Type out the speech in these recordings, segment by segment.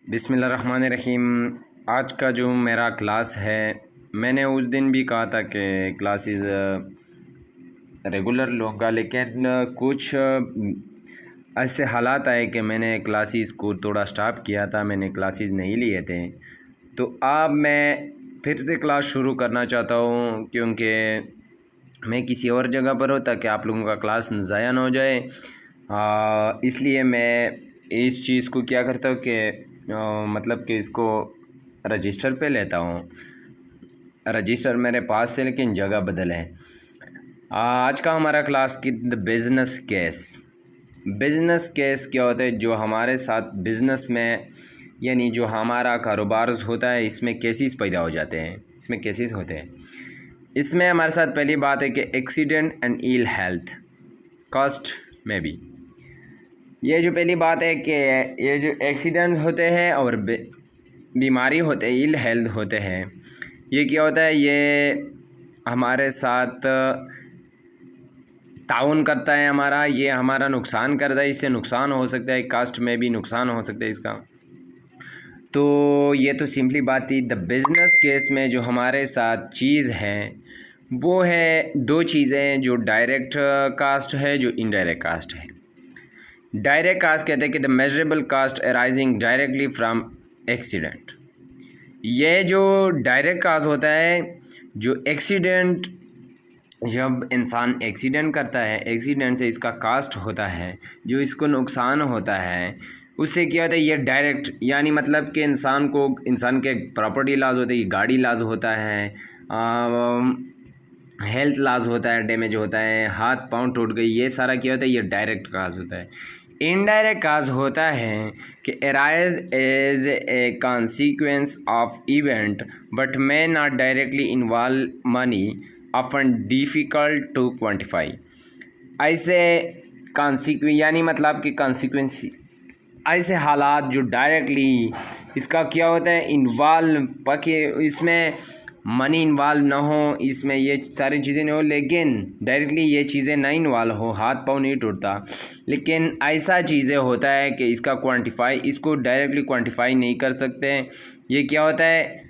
बिस्मिल्लाहिर्रहमानिर्रहीम। आज का जो मेरा क्लास है, मैंने उस दिन भी कहा था कि क्लासेस रेगुलर लूँगा, लेकिन कुछ ऐसे हालात आए कि मैंने क्लासेस को थोड़ा स्टॉप किया था, मैंने क्लासेस नहीं लिए थे। तो अब मैं फिर से क्लास शुरू करना चाहता हूँ, क्योंकि मैं किसी और जगह पर हूँ ताकि आप लोगों का क्लास ज़ाया ना हो जाए। इसलिए मैं इस चीज़ को क्या करता हूँ कि मतलब कि इसको रजिस्टर पे लेता हूँ। रजिस्टर मेरे पास से, लेकिन जगह बदल है। आज का हमारा क्लास की बिज़नेस केस। बिज़नेस केस क्या होता है? जो हमारे साथ बिज़नेस में, यानी जो हमारा कारोबार होता है, इसमें केसेस पैदा हो जाते हैं। इसमें केसेस होते हैं। इसमें हमारे साथ पहली बात है कि accident and ill health cost में भी। ये जो पहली बात है कि ये जो एक्सीडेंट होते हैं और बीमारी होते हैं, इल हेल्थ होते हैं, ये क्या होता है? ये हमारे साथ ताउन करता है हमारा, ये हमारा नुकसान करता है। इससे नुकसान हो सकता है, कास्ट में भी नुकसान हो सकता है इसका। तो ये तो सिंपली बात थी। द बिज़नेस केस में जो हमारे साथ चीज़ है वो है दो चीज़ें, जो डायरेक्ट कास्ट है, जो इनडायरेक्ट कास्ट है। डायरेक्ट कास्ट कहते हैं कि the measurable cost arising directly from accident. ये जो डायरेक्ट कास्ट होता है, जो एक्सीडेंट, जब इंसान एक्सीडेंट करता है, एक्सीडेंट से इसका कास्ट होता है, जो इसको नुकसान होता है, उससे क्या होता है? ये डायरेक्ट, यानी मतलब कि इंसान के प्रॉपर्टी लॉस होते हैं, गाड़ी लॉस होता है, हेल्थ लॉस होता है, डैमेज होता है, हाथ पाँव टूट गई, ये सारा क्या होता है? ये डायरेक्ट काज होता है। इनडायरेक्ट काज होता है कि arise as a consequence of event but may not directly involve money, often difficult to quantify. ऐसे यानी मतलब कि कॉन्सिक्वेंस, ऐसे हालात जो डायरेक्टली इसका क्या होता है? इन्वॉल्व, बाकी इसमें मनी इन्वॉल्व ना हो, इसमें ये सारी चीज़ें नहीं हो, लेकिन डायरेक्टली ये चीज़ें ना इन्वॉल्व हो, हाथ पाँव नहीं टूटता, लेकिन ऐसा चीज़ें होता है कि इसका इसको डायरेक्टली क्वांटिफाई नहीं कर सकते। ये क्या होता है?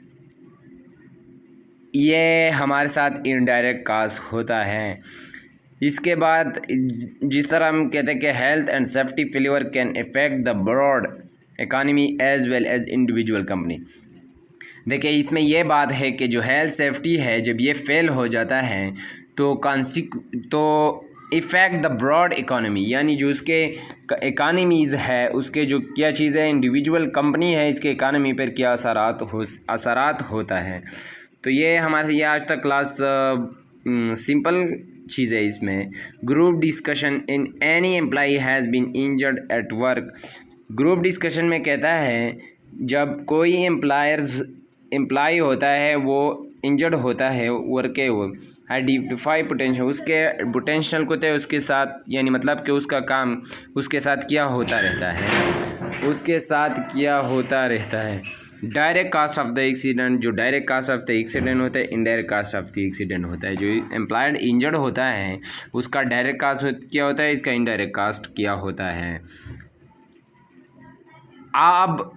ये हमारे साथ इनडायरेक्ट काज होता है। इसके बाद जिस तरह हम कहते हैं कि health and safety failure can affect the broad economy as well as individual company. देखिए, इसमें यह बात है कि जो हेल्थ सेफ्टी है, जब ये फेल हो जाता है तो इफ़ेक्ट द ब्रॉड इकोनॉमी, यानी जो उसके इकानमीज़ है, उसके जो क्या चीज़ें, इंडिविजुअल कंपनी है, इसके इकानमी पर क्या असरात होता है। तो ये हमारे ये आज तक क्लास सिंपल चीज़ है। इसमें group discussion in any employee has been injured at work. Group discussion में कहता है जब कोई एम्प्लॉय होता है वो इंजर्ड होता है वर्क के, वो आइडेंटिफाई पोटेंशियल, उसके पोटेंशियल को तो उसके साथ, यानी मतलब कि उसका काम उसके साथ क्या होता रहता है, उसके साथ क्या होता रहता है। Direct cost of the accident, जो direct cost of the accident होता है, indirect cost of the accident होता है। जो एम्प्लॉयड इंजर्ड होता है उसका डायरेक्ट कास्ट क्या होता है, इसका इनडायरेक्ट कास्ट क्या होता है। अब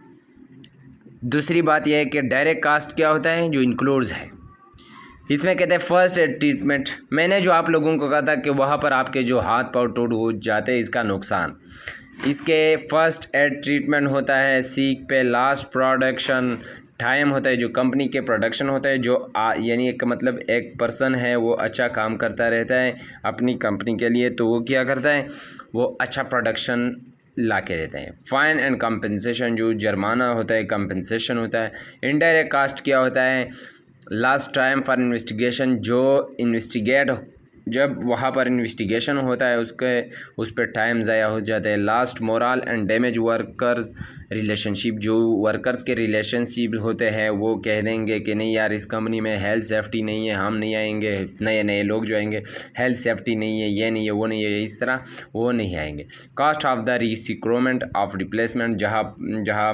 दूसरी बात यह है कि डायरेक्ट कास्ट क्या होता है, जो इंक्लूड्स है। इसमें कहते हैं फर्स्ट एड ट्रीटमेंट। मैंने जो आप लोगों को कहा था कि वहाँ पर आपके जो हाथ पाँव टूट हो जाते हैं, इसका नुकसान, इसके फर्स्ट एड ट्रीटमेंट होता है। सीक पे लास्ट प्रोडक्शन टाइम होता है, जो कंपनी के प्रोडक्शन होता है, जो यानी एक मतलब एक पर्सन है वो अच्छा काम करता रहता है अपनी कंपनी के लिए, तो वो क्या करता है? वो अच्छा प्रोडक्शन ला के देते हैं। फाइन एंड कंपनसेशन, जो जुर्माना होता है, कंपनसेशन होता है। इनडायरेक्ट कास्ट क्या होता है? लास्ट टाइम फॉर इन्वेस्टिगेशन, जो इन्वेस्टिगेट, जब वहाँ पर इन्वेस्टिगेशन होता है उस पर टाइम ज़ाया हो जाता है। Last moral and damage workers relationship, जो वर्कर्स के रिलेशनशिप होते हैं वो कह देंगे कि नहीं यार, इस कंपनी में हेल्थ सेफ्टी नहीं है, हम नहीं आएंगे, नए नए लोग जो आएंगे, हेल्थ सेफ्टी नहीं है, ये नहीं है, वो नहीं है, इस तरह वो नहीं आएंगे। Cost of the recruitment of replacement, जहाँ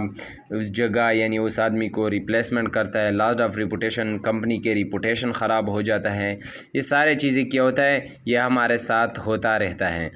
उस जगह यानी उस आदमी को रिप्लेसमेंट करता है। लॉस ऑफ रिपुटेशन, कंपनी के रिपुटेशन ख़राब हो जाता है। ये सारे चीज़ें क्या होता है? ये हमारे साथ होता रहता है।